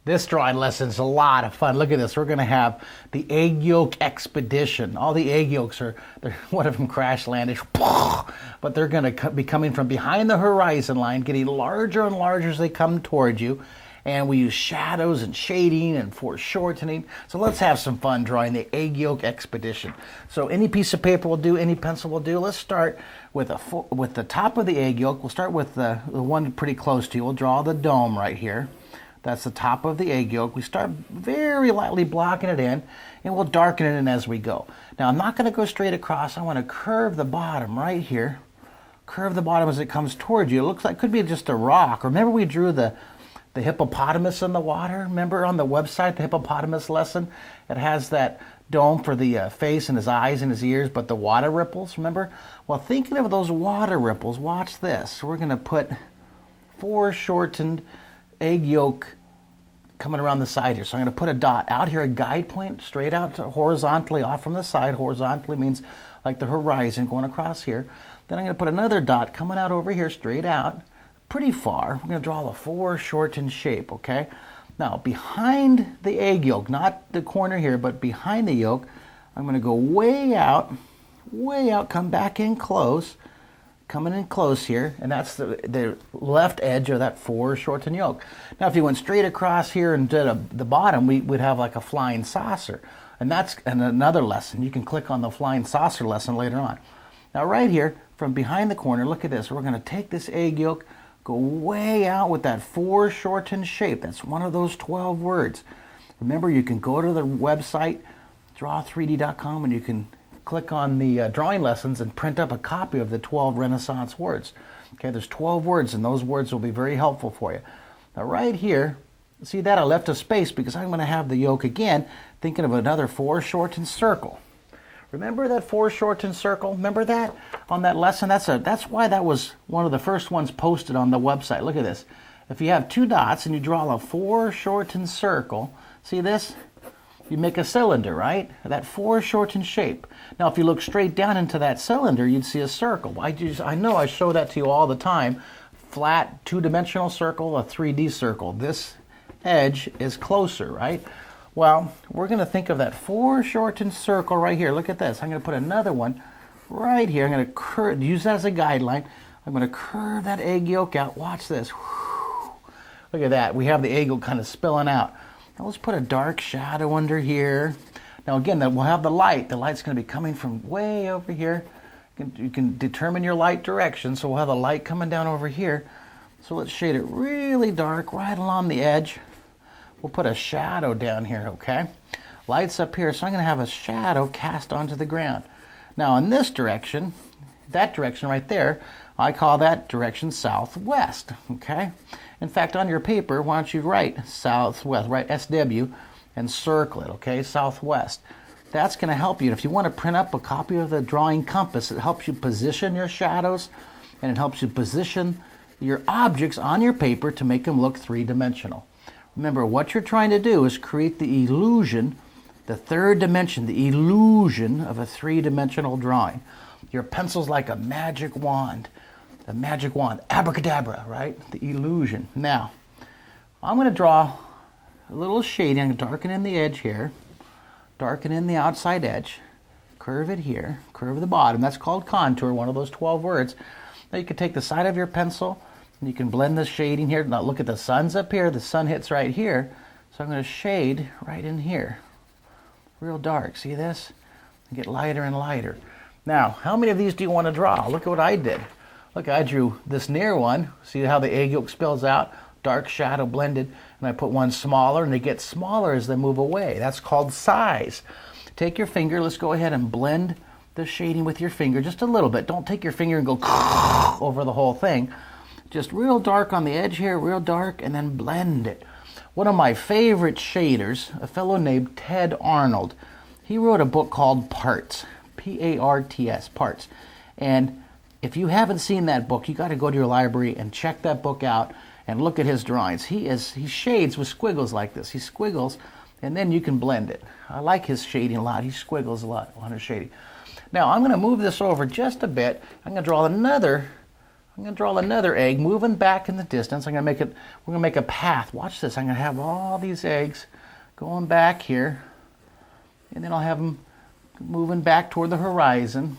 This drawing lesson is a lot of fun. Look at this. We're going to have the Egg Yolk Expedition. All the egg yolks one of them crash landed, but they're going to be coming from behind the horizon line, getting larger and larger as they come towards you. And we use shadows and shading and foreshortening. So let's have some fun drawing the Egg Yolk Expedition. So any piece of paper will do, any pencil will do. Let's start with the top of the egg yolk. We'll start with the one pretty close to you. We'll draw the dome right here. That's the top of the egg yolk. We start very lightly blocking it in, and we'll darken it in as we go. Now, I'm not going to go straight across. I want to curve the bottom right here. Curve the bottom as it comes towards you. It looks like it could be just a rock. Remember we drew the hippopotamus in the water? Remember on the website, the hippopotamus lesson? It has that dome for the face and his eyes and his ears, but the water ripples, remember? Well, thinking of those water ripples, watch this. We're going to put foreshortened egg yolk coming around the side here. So I'm going to put a dot out here, a guide point, straight out horizontally off from the side. Horizontally means like the horizon going across here. Then I'm going to put another dot coming out over here, straight out, pretty far. We're going to draw a foreshortened shape, okay? Now, behind the egg yolk, not the corner here, but behind the yolk, I'm going to go way out, come back in close, coming in close here, and that's the left edge of that foreshortened yolk. Now, if you went straight across here and did the bottom, we'd have like a flying saucer. And that's another lesson. You can click on the flying saucer lesson later on. Now, right here, from behind the corner, look at this. We're going to take this egg yolk, go way out with that foreshortened shape. That's one of those 12 words. Remember, you can go to the website, draw3d.com, and you can click on the drawing lessons and print up a copy of the 12 Renaissance words. Okay, there's 12 words, and those words will be very helpful for you. Now, right here, see that I left a space because I'm going to have the yolk again, thinking of another foreshortened circle. Remember that foreshortened circle? Remember that on that lesson? That's why that was one of the first ones posted on the website. Look at this. If you have two dots and you draw a foreshortened circle, see this? You make a cylinder, right? That foreshortened shape. Now, if you look straight down into that cylinder, you'd see a circle. I know I show that to you all the time. Flat, two-dimensional circle, a 3D circle. This edge is closer, right? Well, we're going to think of that foreshortened circle right here. Look at this. I'm going to put another one right here. I'm going to use that as a guideline. I'm going to curve that egg yolk out. Watch this. Look at that. We have the egg yolk kind of spilling out. Now let's put a dark shadow under here. Now again, we'll have the light. The light's going to be coming from way over here. You can determine your light direction. So we'll have the light coming down over here. So let's shade it really dark right along the edge. We'll put a shadow down here, okay? Light's up here, so I'm going to have a shadow cast onto the ground. Now in this direction, that direction right there, I call that direction southwest, okay? In fact, on your paper, why don't you write southwest, write SW and circle it, okay? Southwest. That's going to help you. If you want to print up a copy of the drawing compass, it helps you position your shadows and it helps you position your objects on your paper to make them look three-dimensional. Remember, what you're trying to do is create the illusion, the third dimension, the illusion of a three-dimensional drawing. Your pencil's like a magic wand, abracadabra, right? The illusion. Now, I'm going to draw a little shading. I'm going to darken in the edge here, darken in the outside edge, curve it here, curve the bottom. That's called contour, one of those 12 words. Now you can take the side of your pencil, and you can blend the shading here. Now look at the sun's up here. The sun hits right here. So I'm going to shade right in here. Real dark. See this? And get lighter and lighter. Now, how many of these do you want to draw? Look at what I did. Look, I drew this near one. See how the egg yolk spills out? Dark shadow blended. And I put one smaller, and they get smaller as they move away. That's called size. Take your finger. Let's go ahead and blend the shading with your finger just a little bit. Don't take your finger and go over the whole thing. Just real dark on the edge here, real dark, and then blend it. One of my favorite shaders, a fellow named Ted Arnold, he wrote a book called Parts, P-A-R-T-S, Parts. And if you haven't seen that book, you got to go to your library and check that book out and look at his drawings. He shades with squiggles like this. He squiggles, and then you can blend it. I like his shading a lot. He squiggles a lot on his shading. Now, I'm going to move this over just a bit. I'm going to draw another I'm going to draw another egg, moving back in the distance. We're going to make a path. Watch this. I'm going to have all these eggs going back here, and then I'll have them moving back toward the horizon.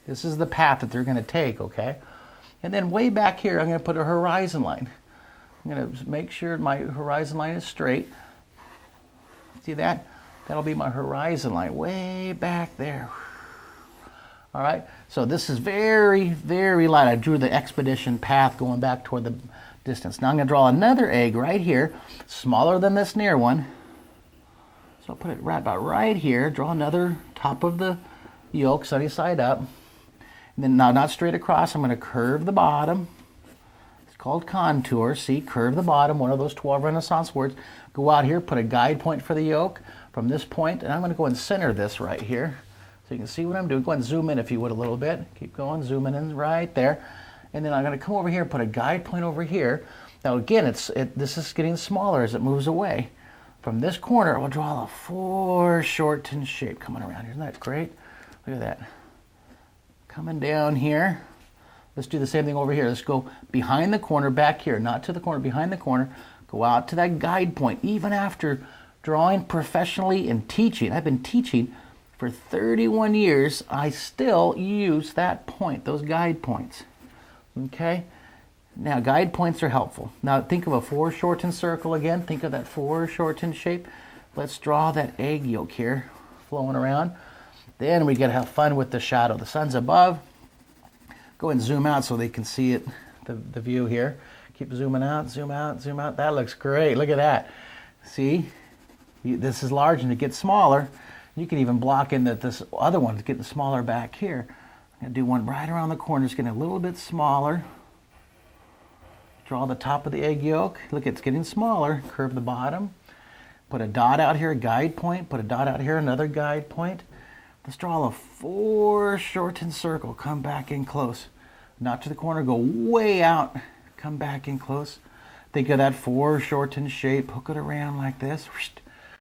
This is the path that they're going to take, okay? And then way back here, I'm going to put a horizon line. I'm going to make sure my horizon line is straight. See that? That'll be my horizon line way back there. All right, so this is very, very light. I drew the expedition path going back toward the distance. Now I'm going to draw another egg right here, smaller than this near one. So I'll put it right about right here. Draw another top of the yolk, sunny side up. And then now not straight across, I'm going to curve the bottom. It's called contour. See, curve the bottom, one of those 12 Renaissance words. Go out here, put a guide point for the yolk from this point, and I'm going to go and center this right here. So you can see what I'm doing. Go ahead and zoom in if you would a little bit. Keep going, zooming in right there. And then I'm going to come over here and put a guide point over here. Now again, this is getting smaller as it moves away. From this corner, I'll draw a foreshortened shape coming around here. Isn't that great? Look at that. Coming down here. Let's do the same thing over here. Let's go behind the corner, back here. Not to the corner, behind the corner. Go out to that guide point. Even after drawing professionally and teaching, I've been teaching for 31 years, I still use that point, those guide points. Okay? Now, guide points are helpful. Now, think of a foreshortened circle again. Think of that foreshortened shape. Let's draw that egg yolk here, flowing around. Then we got to have fun with the shadow. The sun's above. Go and zoom out so they can see it, the view here. Keep zooming out, zoom out, zoom out. That looks great. Look at that. See? This is large and it gets smaller. You can even block in that this other one's getting smaller back here. I'm going to do one right around the corner. It's getting a little bit smaller. Draw the top of the egg yolk. Look, it's getting smaller. Curve the bottom. Put a dot out here, a guide point. Put a dot out here, another guide point. Let's draw a foreshortened circle. Come back in close. Not to the corner. Go way out. Come back in close. Think of that foreshortened shape. Hook it around like this.